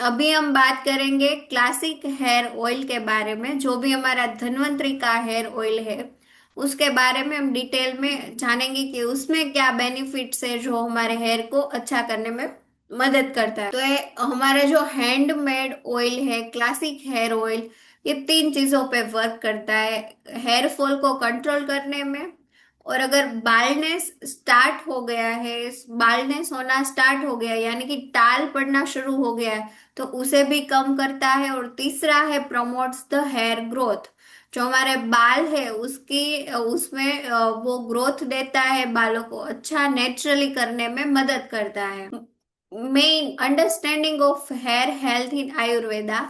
अभी हम बात करेंगे क्लासिक हेयर ऑयल के बारे में। जो भी हमारा धन्वंतरी का हेयर ऑयल है उसके बारे में हम डिटेल में जानेंगे कि उसमें क्या बेनिफिट्स है जो हमारे हेयर को अच्छा करने में मदद करता है। तो ये हमारे जो हैंडमेड ऑयल है क्लासिक हेयर ऑयल, ये तीन चीजों पे वर्क करता है। हेयर फॉल को कंट्रोल करने में, और अगर बालनेस स्टार्ट हो गया है, बालनेस होना स्टार्ट हो गया यानी कि टाल पड़ना शुरू हो गया है, तो उसे भी कम करता है। और तीसरा है प्रमोट्स द हेयर ग्रोथ। जो हमारे बाल है उसकी उसमें वो ग्रोथ देता है, बालों को अच्छा नेचुरली करने में मदद करता है। Main understanding of hair health in Ayurveda.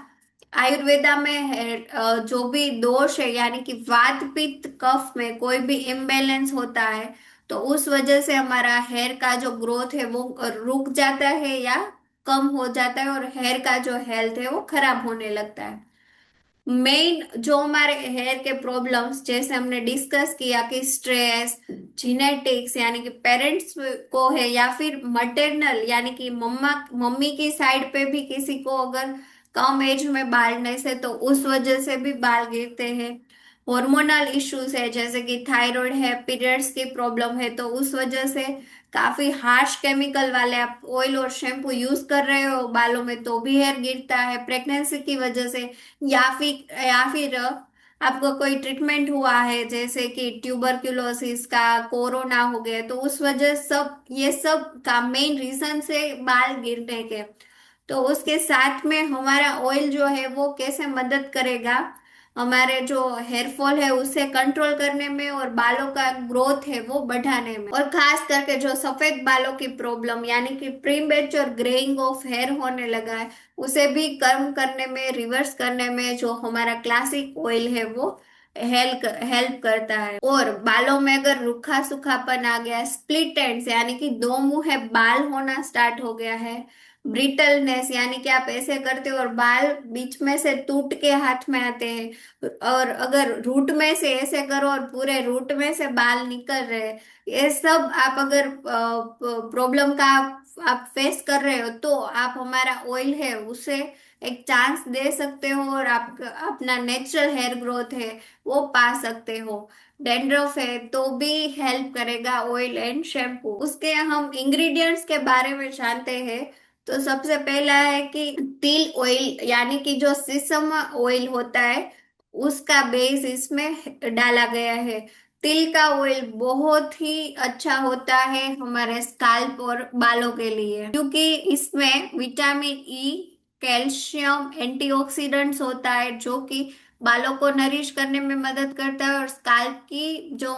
Ayurveda में जो भी दोष है यानी कि वात पित्त कफ में कोई भी इम्बेलेंस होता है, तो उस वजह से हमारा हेयर का जो ग्रोथ है वो रुक जाता है या कम हो जाता है, और हेयर का जो हेल्थ है वो खराब होने लगता है। मेन जो हमारे हेयर के प्रॉब्लम्स जैसे हमने डिस्कस किया कि स्ट्रेस, जीनेटिक्स यानी कि पेरेंट्स को है, या फिर मटेरनल यानी कि मम्मा मम्मी की साइड पे भी किसी को अगर कम एज में बालनेस है तो उस वजह से भी बाल गिरते हैं। हार्मोनल इश्यूज है जैसे कि थायराइड है, पीरियड्स की प्रॉब्लम है, तो उस वजह से काफी हार्श केमिकल वाले आप ऑयल और शैम्पू यूज कर रहे हो बालों में तो भी हेयर गिरता है प्रेगनेंसी की वजह से। या फिर आपको कोई ट्रीटमेंट हुआ है जैसे कि ट्यूबरक्यूलोसिस का, कोरोना हो गया, तो उस वजह सब ये सब का मेन रीजन से बाल गिरने के। तो उसके साथ में हमारा ऑयल जो है वो कैसे मदद करेगा हमारे जो हेयर फॉल है उसे कंट्रोल करने में, और बालों का ग्रोथ है वो बढ़ाने में। और खास करके जो सफेद बालों की प्रॉब्लम यानी कि प्रीमेच्योर ग्रेइंग ऑफ हेयर होने लगा है, उसे भी कम करने में, रिवर्स करने में जो हमारा क्लासिक ऑयल है वो हेल्प हेल्प करता है। और बालों में अगर रूखा सूखापन आ गया, स्प्लिट एंड्स यानी कि दो मुंहे बाल होना स्टार्ट हो गया है, ब्रिटलनेस यानी कि आप ऐसे करते हो और बाल बीच में से टूट के हाथ में आते हैं, और अगर रूट में से ऐसे करो और पूरे रूट में से बाल निकल रहे हैं, ये सब आप अगर प्रॉब्लम का आप फेस कर रहे हो तो आप हमारा ऑयल है उसे एक चांस दे सकते हो, और आप अपना नेचुरल हेयर ग्रोथ है वो पा सकते हो। डेंड्रफ है तो भी हेल्प करेगा ऑयल एंड शैम्पू। उसके हम इंग्रेडिएंट्स के बारे में जानते हैं। तो सबसे पहला है कि तिल ऑयल यानी कि जो सीसम ऑयल होता है उसका बेस इसमें डाला गया है। तिल का ऑयल बहुत ही अच्छा होता है हमारे स्काल्प और बालों के लिए, क्योंकि इसमें विटामिन ई, कैल्शियम, एंटीऑक्सीडेंट्स होता है जो कि बालों को नरिश करने में मदद करता है, और स्काल्प की जो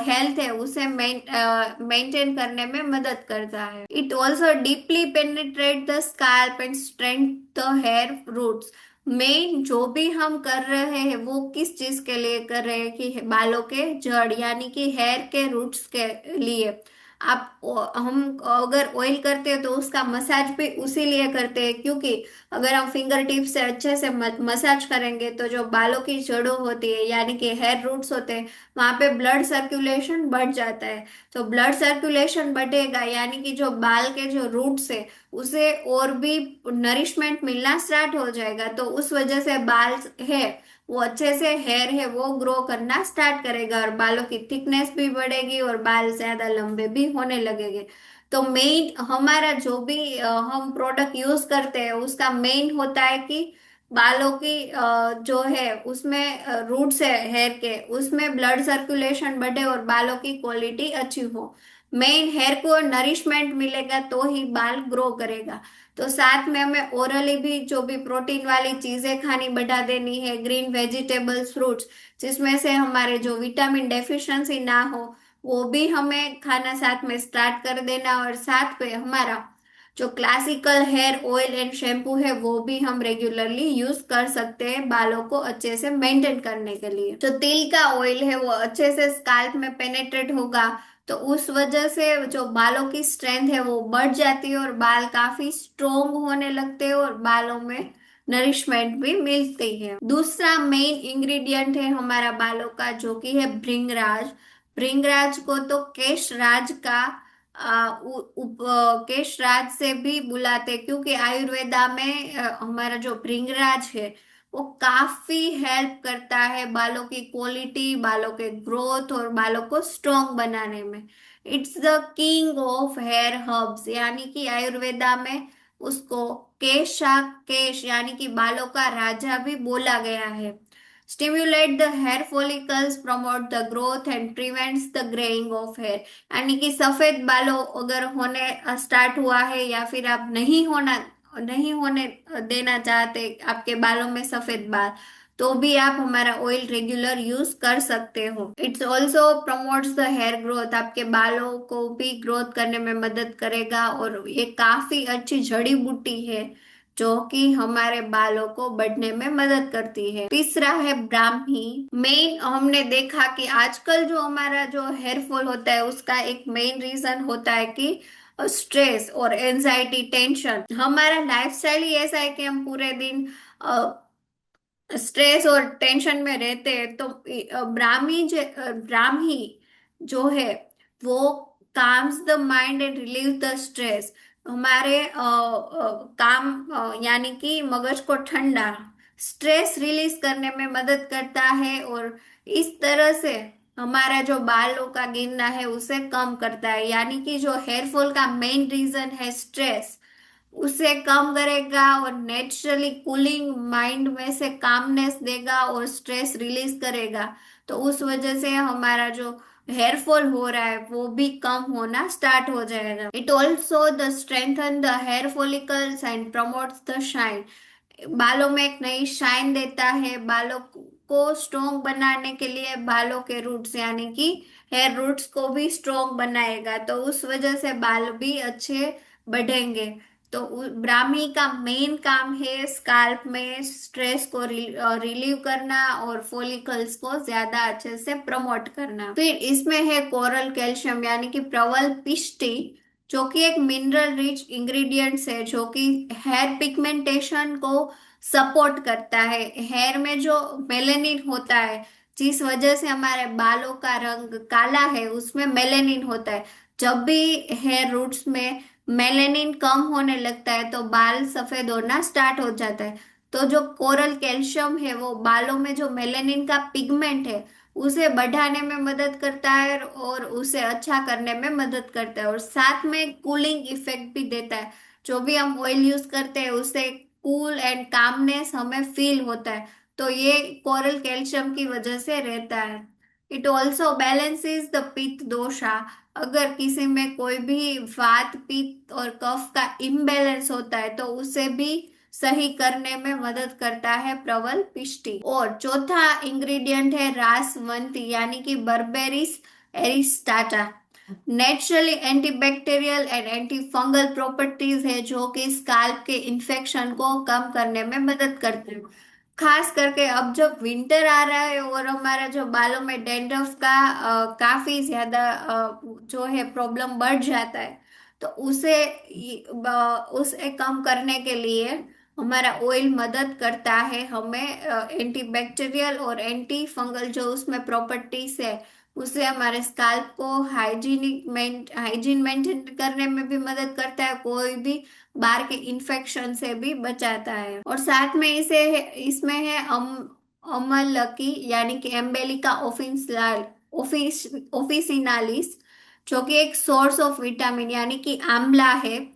हेल्थ है उसे मेंटेन करने में मदद करता है। It also deeply penetrate the scalp and strength the hair roots. मेन जो भी हम कर रहे हैं वो किस चीज के लिए कर रहे हैं कि बालों के जड़ यानी कि हेयर के रूट्स के लिए। हम अगर ऑयल करते हैं तो उसका मसाज भी उसी लिए करते हैं, क्योंकि अगर हम फिंगर टिप से अच्छे से मसाज करेंगे तो जो बालों की जड़ों होती है यानी कि हेयर रूट्स होते हैं वहां पे ब्लड सर्कुलेशन बढ़ जाता है। तो ब्लड सर्कुलेशन बढ़ेगा यानी कि जो बाल के जो रूट्स है उसे और भी नरिशमेंट मिलना स्टार्ट हो जाएगा, तो उस वजह से बाल है वो अच्छे से हेयर है वो ग्रो करना स्टार्ट करेगा, और बालों की थिकनेस भी बढ़ेगी और बाल ज्यादा लंबे भी होने लगेंगे। तो मेन हमारा जो भी हम प्रोडक्ट यूज करते हैं उसका मेन होता है कि बालों की जो है उसमें रूट्स है हेयर के उसमें ब्लड सर्कुलेशन बढ़े और बालों की क्वालिटी अच्छी हो। मेन हेयर को नरिशमेंट मिलेगा तो ही बाल ग्रो करेगा। तो साथ में हमें ओरली भी जो भी प्रोटीन वाली चीजें खानी बढ़ा देनी है, ग्रीन वेजिटेबल्स, फ्रूट्स, जिसमें से हमारे जो विटामिन डेफिशिएंसी ना हो वो भी हमें खाना साथ में स्टार्ट कर देना। और साथ में हमारा जो classical hair oil and shampoo है वो भी हम रेगुलरली यूज कर सकते हैं बालों को अच्छे से मेंटेन करने के लिए। जो तिल का ऑयल है वो अच्छे से स्काल्प में पेनेट्रेट होगा, तो उस वजह से जो बालों की स्ट्रेंथ है वो बढ़ जाती है और बाल काफी स्ट्रोंग होने लगते हैं और बालों में नरिशमेंट भी मिलती है। दूसरा मेन इंग्रेडिएंट है हमारा बालों का जो कि है भृंगराज। भृंगराज को तो केश राज का केश राज से भी बुलाते, क्योंकि आयुर्वेदा में हमारा जो भृंगराज है वो काफी हेल्प करता है बालों की क्वालिटी, बालों के ग्रोथ और बालों को स्ट्रॉन्ग बनाने में। It's the king of hair herbs, यानी कि आयुर्वेदा में उसको केश यानी कि बालों का राजा भी बोला गया है। Stimulate the hair follicles, promote the growth and prevents the greying of hair. यानी कि सफेद बालों अगर होने स्टार्ट हुआ है, या फिर आप नहीं होने देना चाहते आपके बालों में सफेद बाल, तो भी आप हमारा ऑयल रेगुलर यूज कर सकते हो। It's also promotes the hair growth, आपके बालों को भी ग्रोथ करने में मदद करेगा, और ये काफी अच्छी जड़ी बूटी है जो कि हमारे बालों को बढ़ने में मदद करती है। तीसरा है ब्राह्मी। मेन हमने देखा कि आजकल जो हमारा जो हेयर फॉल होता है उसका एक मेन रीजन होता है कि स्ट्रेस और एंजाइटी, टेंशन। हमारा लाइफस्टाइल ही ऐसा है कि हम पूरे दिन स्ट्रेस और टेंशन में रहते हैं। तो ब्राह्मी जो है वो calms the mind and relieve the stress. हमारे काम यानी कि मगज को ठंडा, स्ट्रेस रिलीज करने में मदद करता है, और इस तरह से हमारा जो बालों का गिरना है उसे कम करता है। यानी कि जो हेयर फॉल का मेन रीजन है स्ट्रेस, उसे कम करेगा और नेचुरली कूलिंग माइंड में से कामनेस देगा और स्ट्रेस रिलीज करेगा। तो उस वजह से हमारा जो हेयर फॉल हो रहा है वो भी कम होना स्टार्ट हो जाएगा। It also the strengthen the hair follicles and promotes the shine. बालों में एक नई शाइन देता है। बालों को स्ट्रोंग बनाने के लिए बालों के रूट्स यानी कि हेयर रूट्स को भी स्ट्रोंग बनाएगा, तो उस वजह से बाल भी अच्छे बढ़ेंगे। तो ब्राह्मी का मेन काम है स्काल्प में स्ट्रेस को रिलीव करना और फॉलिकल्स को ज्यादा अच्छे से प्रमोट करना। फिर इसमें है कोरल कैल्शियम यानी कि प्रवल पिष्टी, जो कि एक मिनरल रिच इंग्रेडिएंट्स है जो कि हेयर पिगमेंटेशन को सपोर्ट करता है। हेयर में जो मेलेनिन होता है, जिस वजह से हमारे बालों का रंग काला है, उसमें मेलेनिन होता है। जब भी हेयर रूट्स में मेलेनिन कम होने लगता है तो बाल सफेद होना स्टार्ट हो जाता है। तो जो कोरल कैल्शियम है वो बालों में जो मेलेनिन का पिगमेंट है उसे बढ़ाने में मदद करता है और उसे अच्छा करने में मदद करता है, और साथ में कूलिंग इफेक्ट भी देता है। जो भी हम ऑयल यूज करते हैं उससे कूल एंड कामनेस हमें फील होता है, तो ये कोरल कैल्शियम की वजह से रहता है। इट ऑल्सो बैलेंसेस द पित्त दोषा। अगर किसी में कोई भी वात पित्त और कफ का इम्बैलेंस होता है तो उसे भी सही करने में मदद करता है प्रवल पिष्टी। और चौथा इंग्रेडिएंट है रासवंती यानी कि berberis एरिस्टाटा। Naturally antibacterial and anti fungal properties है जो कि स्काल्प के इन्फेक्शन को कम करने में मदद करते हैं। खास करके अब जब विंटर आ रहा है और हमारा जो बालों में डैंड्रफ का काफी ज्यादा जो है प्रॉब्लम बढ़ जाता है, तो उसे कम करने के लिए हमारा ऑयल मदद करता है हमें। एंटीबैक्टीरियल और एंटी फंगल जो उसमें प्रॉपर्टीज है उससे हमारे स्काल्प को हाइजीन मेंटेन करने में भी मदद करता है, कोई भी बाहर के इन्फेक्शन से भी बचाता है। और साथ में इसमें है अमलकी यानी कि एम्बेलिका ऑफिसिनालिस, जो कि एक सोर्स ऑफ विटामिन यानी कि आंवला है,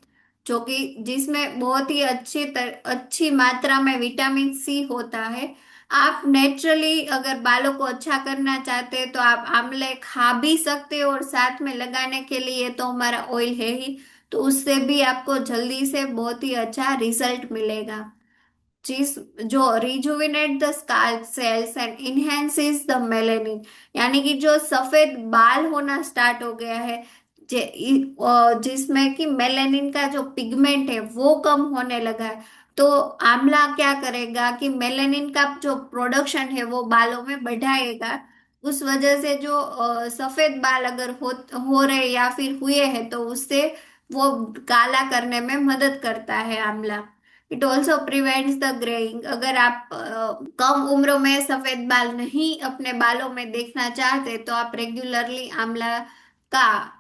जो कि जिसमें बहुत ही अच्छी मात्रा में विटामिन सी होता है। आप नेचुरली अगर बालों को अच्छा करना चाहते हैं तो आप आंवले खा भी सकते हो, और साथ में लगाने के लिए तो हमारा ऑयल है ही, तो उससे भी आपको जल्दी से बहुत ही अच्छा रिजल्ट मिलेगा। जिस जो rejuvenate the scalp cells and enhances the melanin, यानी कि जो सफेद बाल होना स्टार्ट हो गया है, जिसमें कि मेलेनिन का जो पिगमेंट है वो कम होने लगा है, तो आंवला क्या करेगा कि मेलेनिन का जो प्रोडक्शन है वो बालों में बढ़ाएगा। उस वजह से जो सफेद बाल अगर हो रहे या फिर हुए हैं तो उससे वो काला करने में मदद करता है आंवला। It also prevents the greying. अगर आप कम उम्र में सफेद बाल नहीं अपने बालों में देखना चाहते तो आप रेगुलरली आंवला का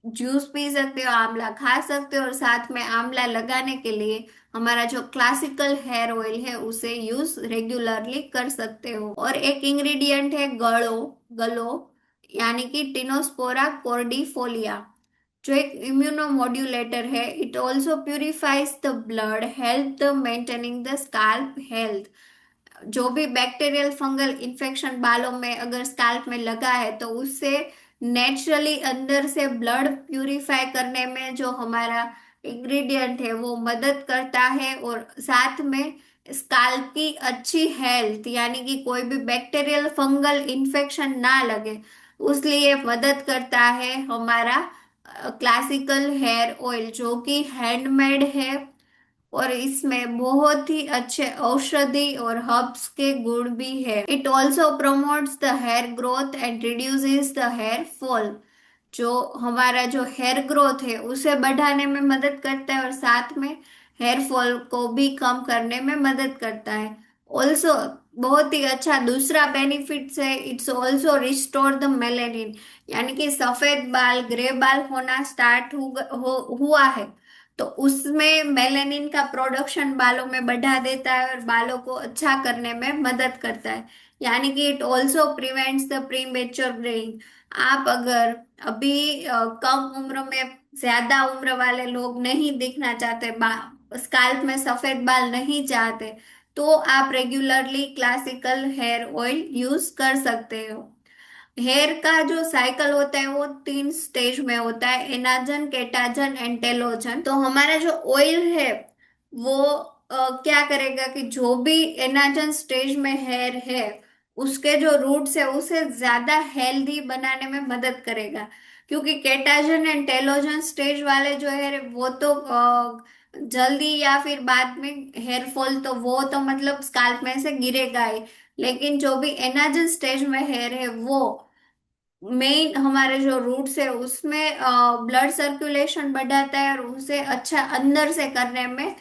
जूस पी सकते हो, आंवला खा सकते हो, और साथ में आंवला लगाने के लिए हमारा जो क्लासिकल हेयर ऑयल है उसे यूज रेगुलरली कर सकते हो। और एक इंग्रेडिएंट है गलो। गलो यानी कि टिनोस्पोरा कॉर्डिफोलिया, जो एक इम्यूनोमोड्यूलेटर है। It also purifies the blood, help the maintaining the scalp health. जो भी बैक्टीरियल फंगल इन्फेक्शन बालों में अगर स्कैल्प में लगा है तो उससे नेचुरली अंदर से ब्लड प्यूरिफाई करने में जो हमारा इंग्रेडिएंट है वो मदद करता है, और साथ में स्कैल्प की अच्छी हेल्थ यानी कि कोई भी बैक्टीरियल फंगल इन्फेक्शन ना लगे उसलिए मदद करता है हमारा क्लासिकल हेयर ऑयल, जो कि हैंडमेड है और इसमें बहुत ही अच्छे औषधि और हर्ब्स के गुण भी है। It also promotes the hair growth and reduces the hair fall. जो हमारा जो हेयर ग्रोथ है उसे बढ़ाने में मदद करता है और साथ में हेयर फॉल को भी कम करने में मदद करता है। ऑल्सो बहुत ही अच्छा दूसरा बेनिफिट्स है, it's also restore the melanin, यानी कि सफेद बाल ग्रे बाल होना स्टार्ट हुआ है तो उसमें मेलेनिन का प्रोडक्शन बालों में बढ़ा देता है और बालों को अच्छा करने में मदद करता है। यानी कि it also prevents the premature greying. आप अगर अभी कम उम्र में ज्यादा उम्र वाले लोग नहीं दिखना चाहते, स्काल्प में सफेद बाल नहीं चाहते, तो आप regularly classical hair oil use कर सकते हो। हेयर का जो साइकिल होता है वो 3 स्टेज में होता है, एनाजन, केटाजन एंड टेलोजन। तो हमारा जो ऑयल है वो क्या करेगा कि जो भी एनाजन स्टेज में हेयर है उसके जो रूट्स है उसे ज्यादा हेल्दी बनाने में मदद करेगा, क्योंकि केटाजन एंड टेलोजन स्टेज वाले जो है वो तो जल्दी या फिर बाद में हेयर फॉल तो वो तो मतलब स्काल्प में से गिरेगा ही, लेकिन जो भी एनाजन स्टेज में हेयर है वो मेन हमारे जो रूट्स है उसमें ब्लड सर्कुलेशन बढ़ाता है और उसे अच्छा अंदर से करने में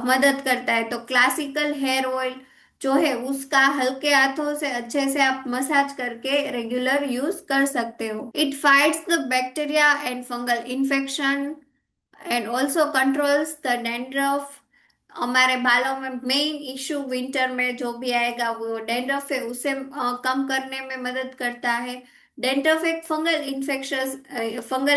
मदद करता है। तो क्लासिकल हेयर ऑयल जो है उसका हल्के हाथों से अच्छे से आप मसाज करके रेगुलर यूज कर सकते हो। It fights the bacteria and fungal infection and also controls the dandruff. हमारे बालों में मेन इश्यू विंटर में जो भी आएगा वो डैंड्रफ है उसे कम करने में मदद करता है। डेंटफ एक फंगल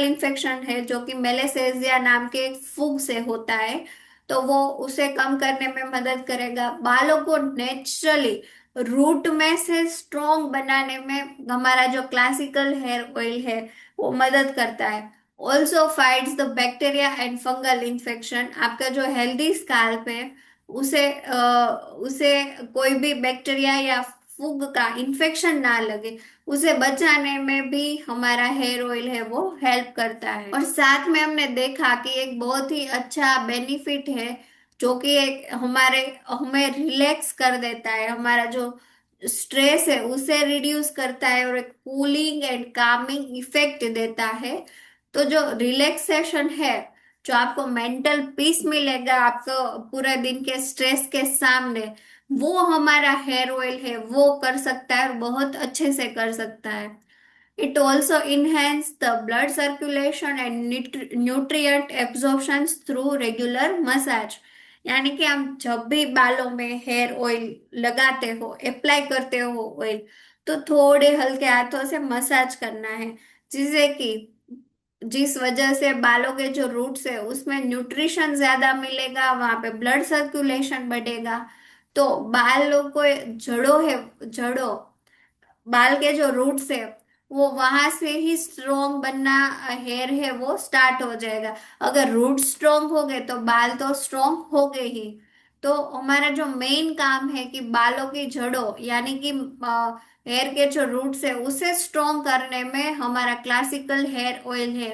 इन्फेक्शन है जो कि मेलेसेजिया नाम के एक फूग से होता है, तो वो उसे कम करने में मदद करेगा। बालों को नेचुरली रूट में से स्ट्रॉन्ग बनाने में हमारा जो क्लासिकल हेयर ऑयल है वो मदद करता है। Also fights the bacteria and fungal infection. आपका जो हेल्दी स्कैल्प है उसे कोई भी बैक्टीरिया या फूग का इन्फेक्शन ना लगे उसे बचाने में भी हमारा हेयर ऑयल है वो हेल्प करता है। और साथ में हमने देखा कि एक बहुत ही अच्छा बेनिफिट है जो कि एक हमारे हमें रिलैक्स कर देता है, हमारा जो स्ट्रेस है उसे रिड्यूस करता है और एक कूलिंग एंड कामिंग इफेक्ट देता है। तो जो रिलैक्सेशन है, जो आपको मेंटल पीस मिलेगा आपको पूरे दिन के स्ट्रेस के सामने, वो हमारा हेयर ऑयल है वो कर सकता है और बहुत अच्छे से कर सकता है। It also enhance the blood circulation and nutrient absorption through regular massage. यानी कि हम जब भी बालों में हेयर ऑयल लगाते हो, अप्लाई करते हो ऑयल, तो थोड़े हल्के हाथों से मसाज करना है, जिससे कि जिस वजह से बालों के जो रूट्स है उसमें न्यूट्रिशन ज्यादा मिलेगा, वहां पे ब्लड सर्कुलेशन बढ़ेगा। तो बालों को जड़ों है, जड़ों बाल के जो रूट्स है वो वहां से ही स्ट्रोंग बनना, हेयर है वो स्टार्ट हो जाएगा। अगर रूट स्ट्रोंग हो गए तो बाल तो स्ट्रोंग हो गए ही। तो हमारा जो मेन काम है कि बालों की जड़ों यानी कि हेयर के जो रूट्स है उसे स्ट्रोंग करने में हमारा क्लासिकल हेयर ऑयल है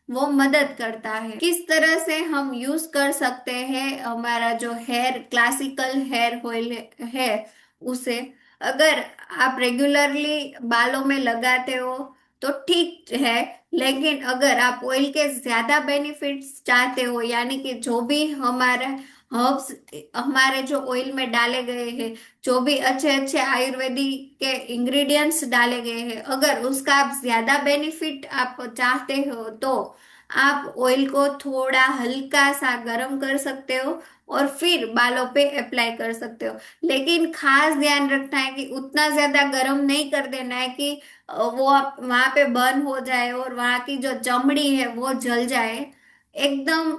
वो मदद करता है। किस तरह से हम यूज कर सकते हैं हमारा जो हेयर क्लासिकल हेयर ऑयल है उसे, अगर आप रेगुलरली बालों में लगाते हो तो ठीक है, लेकिन अगर आप ऑयल के ज्यादा बेनिफिट्स चाहते हो यानी कि जो भी हमारा हर्ब्स हमारे जो ऑयल में डाले गए हैं, जो भी अच्छे अच्छे आयुर्वेदिक के इंग्रेडिएंट्स डाले गए हैं, अगर उसका आप ज्यादा बेनिफिट आप चाहते हो तो आप ऑयल को थोड़ा हल्का सा गर्म कर सकते हो और फिर बालों पे अप्लाई कर सकते हो। लेकिन खास ध्यान रखना है कि उतना ज्यादा गर्म नहीं कर देना है कि वो आप वहां पे बर्न हो जाए और वहां की जो चमड़ी है वो जल जाए। एकदम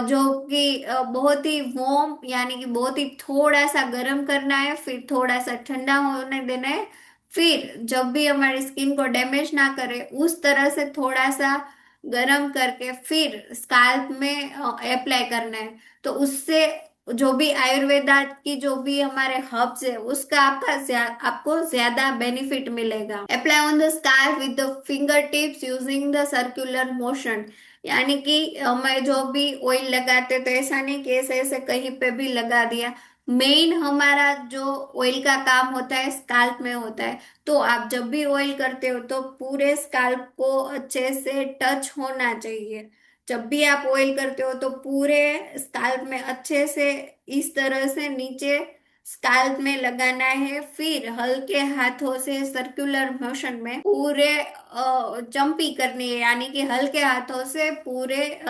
जो कि बहुत ही वार्म यानी कि बहुत ही थोड़ा सा गर्म करना है, फिर थोड़ा सा ठंडा होने देना है। फिर जब भी हमारी स्किन को डैमेज ना करे उस तरह से थोड़ा सा गरम करके फिर स्काल्प में अप्लाई करना है। तो उससे जो भी आयुर्वेदा की जो भी हमारे हर्ब्स है उसका आपको ज्यादा बेनिफिट मिलेगा। Apply on the scalp with the finger tips using the circular motion. यानी कि हमें जो भी ऑयल लगाते तो ऐसा नहीं कि ऐसे ऐसे कहीं पे भी लगा दिया। मेन हमारा जो ऑयल का काम होता है स्काल्प में होता है। तो आप जब भी ऑयल करते हो तो पूरे स्काल्प को अच्छे से टच होना चाहिए। जब भी आप ऑयल करते हो तो पूरे स्काल्प में अच्छे से इस तरह से नीचे स्काल्प में लगाना है, फिर हल्के हाथों से सर्कुलर मोशन में पूरे जंपी करनी है, यानी कि हल्के हाथों से पूरे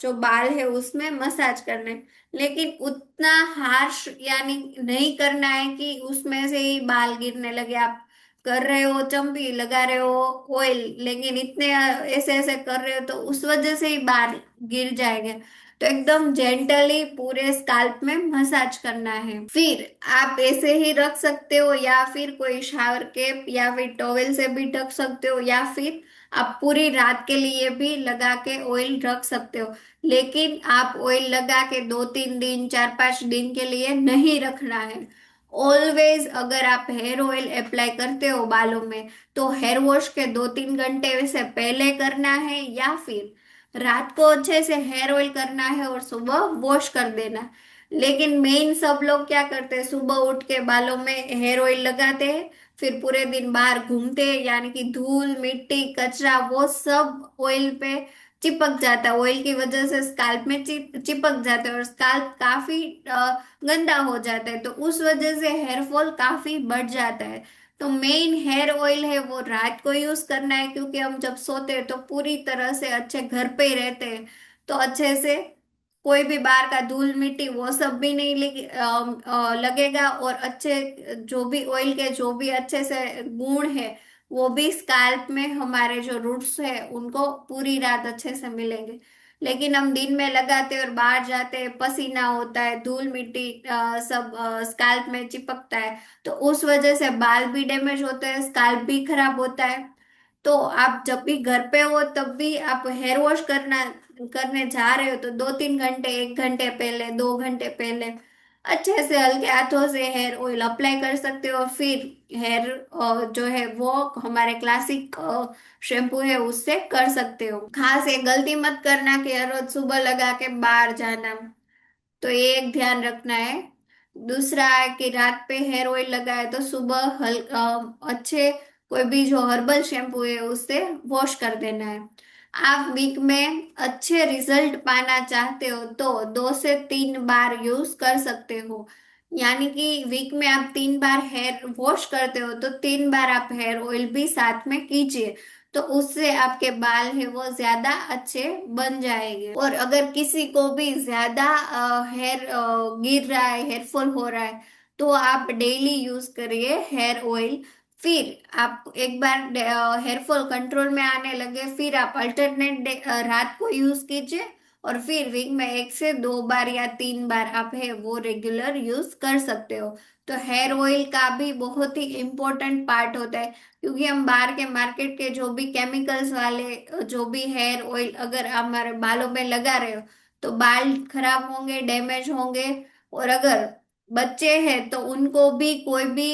जो बाल है उसमें मसाज करना है। लेकिन उतना हार्श यानी नहीं करना है कि उसमें से ही बाल गिरने लगे। आप कर रहे हो चम्पी लगा रहे हो ऑयल, लेकिन इतने ऐसे ऐसे कर रहे हो तो उस वजह से ही बाल गिर जाएंगे। तो एकदम जेंटली पूरे स्काल्प में मसाज करना है। फिर आप ऐसे ही रख सकते हो या फिर कोई शावर कैप या फिर टॉवेल से भी ढक सकते हो, या फिर आप पूरी रात के लिए भी लगा के ऑयल रख सकते हो। लेकिन आप ऑयल लगा के 2-3 दिन 4-5 दिन के लिए नहीं रखना है। ऑलवेज अगर आप हेयर ऑयल अप्लाई करते हो बालों में तो हेयर वॉश के 2-3 घंटे से पहले करना है, या फिर रात को अच्छे से हेयर ऑयल करना है और सुबह वॉश कर देना। लेकिन मेन सब लोग क्या करते हैं, सुबह उठ के बालों में हेयर ऑयल लगाते हैं, फिर पूरे दिन बाहर घूमते हैं, यानी कि धूल मिट्टी कचरा वो सब ऑयल पे चिपक जाता है। ऑयल की वजह से स्काल्प में चिपक जाता है और स्काल्प काफी गंदा हो जाता है, तो उस वजह से हेयर फॉल काफी बढ़ जाता है। तो मेन हेयर ऑयल है वो रात को यूज करना है, क्योंकि हम जब सोते हैं तो पूरी तरह से अच्छे घर पे ही रहते हैं। तो अच्छे से कोई भी बाहर का धूल मिट्टी वो सब भी नहीं लगेगा, और अच्छे जो भी ऑयल के जो भी अच्छे से गुण है वो भी स्काल्प में हमारे जो रूट्स है उनको पूरी रात अच्छे से मिलेंगे। लेकिन हम दिन में लगाते हैं और बाहर जाते हैं, पसीना होता है, धूल मिट्टी सब स्काल्प में चिपकता है, तो उस वजह से बाल भी डैमेज होते हैं, स्काल्प भी खराब होता है। तो आप जब भी घर पे हो तब भी आप हेयर वॉश करने जा रहे हो तो 2-3 घंटे 1 घंटे पहले 2 घंटे पहले अच्छे से हल्के हाथों से हेयर ऑयल अप्लाई कर सकते हो। फिर हेयर जो है वो हमारे क्लासिक शैम्पू है उससे कर सकते हो। खास ये गलती मत करना कि हर रोज सुबह लगा के बाहर जाना। तो ये एक ध्यान रखना है। दूसरा है कि रात पे हेयर ऑयल लगाए तो सुबह अच्छे कोई भी जो हर्बल शैम्पू है उससे वॉश कर देना है। आप वीक में अच्छे रिजल्ट पाना चाहते हो तो 2 से 3 बार यूज कर सकते हो। यानी कि वीक में आप 3 बार हेयर वॉश करते हो तो 3 बार आप हेयर ऑयल भी साथ में कीजिए। तो उससे आपके बाल है वो ज्यादा अच्छे बन जाएंगे। और अगर किसी को भी ज्यादा हेयर गिर रहा है, हेयर फॉल हो रहा है, तो आप डेली यूज करिए हेयर ऑयल। फिर आप एक बार हेयर फॉल कंट्रोल में आने लगे फिर आप अल्टरनेट डे रात को यूज कीजिए, और फिर वीक में 1 से 2 बार या 3 बार आप है वो रेगुलर यूज कर सकते हो। तो हेयर ऑयल का भी बहुत ही इम्पोर्टेंट पार्ट होता है, क्योंकि हम बाहर के मार्केट के जो भी केमिकल्स वाले जो भी हेयर ऑयल अगर हमारे बालों में लगा रहे हो तो बाल खराब होंगे, डैमेज होंगे। और अगर बच्चे हैं तो उनको भी कोई भी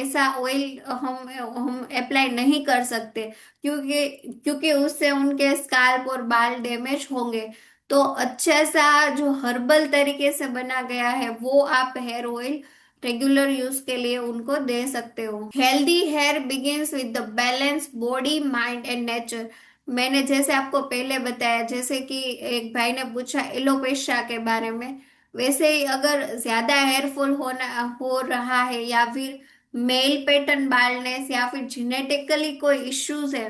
ऐसा ऑयल हम अप्लाई नहीं कर सकते, क्योंकि क्योंकि उससे उनके स्काल्प और बाल डैमेज होंगे। तो अच्छा सा जो हर्बल तरीके से बना गया है वो आप हेयर ऑयल रेगुलर यूज के लिए उनको दे सकते हो। Healthy hair begins with the balance body mind and nature. मैंने जैसे आपको पहले बताया, जैसे कि एक भाई ने पूछा एलोपेशिया के बारे में, वैसे ही अगर ज्यादा हेयर फॉल होना हो रहा है या फिर मेल पैटर्न बाल्डनेस या फिर जेनेटिकली कोई इश्यूज है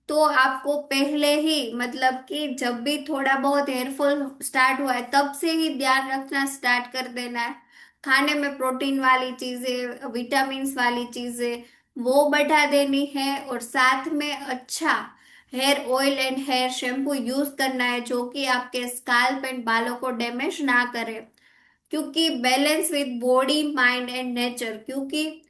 तो आपको पहले ही मतलब कि जब भी थोड़ा बहुत हेयरफॉल स्टार्ट हुआ है तब से ही ध्यान रखना स्टार्ट कर देना है। खाने में प्रोटीन वाली चीजें, विटामिन्स वाली चीजें वो बढ़ा देनी है, और साथ में अच्छा hair oil and hair shampoo use करना है जो कि आपके स्काल्प एंड बालों को डैमेज ना करे। क्योंकि balance with body mind and nature, क्योंकि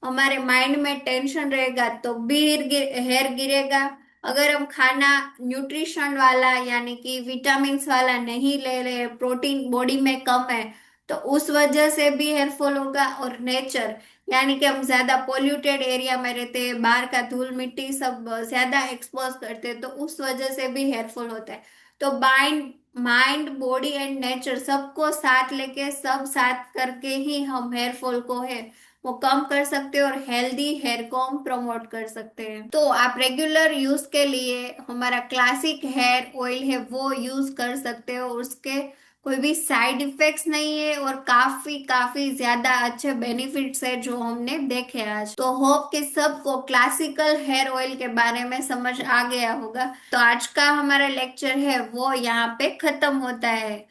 हमारे माइंड में टेंशन रहेगा तो भी हेयर गिरेगा। अगर हम खाना न्यूट्रिशन वाला यानी कि विटामिन्स वाला नहीं ले रहे, प्रोटीन बॉडी में कम है, तो उस वजह से भी हेयर फॉल होगा। और नेचर यानी कि हम ज्यादा पोल्यूटेड एरिया में रहते हैं, बाहर का धूल मिट्टी सब ज्यादा एक्सपोज करते हैं, तो उस वजह से भी हेयर फॉल होता है। तो mind mind body and nature सबको साथ लेके, सब साथ करके ही हम हेयर फॉल को है वो कम कर सकते हैं और हेल्दी हेयर को हम प्रमोट कर सकते हैं। तो आप रेगुलर यूज के लिए हमारा क्लासिक हेयर ऑयल है वो यूज कर सकते हो। उसके कोई भी साइड इफेक्ट्स नहीं है और काफी काफी ज्यादा अच्छे बेनिफिट्स है जो हमने देखे आज। तो होप कि सबको क्लासिकल हेयर ऑयल के बारे में समझ आ गया होगा। तो आज का हमारा लेक्चर है वो यहाँ पे खत्म होता है।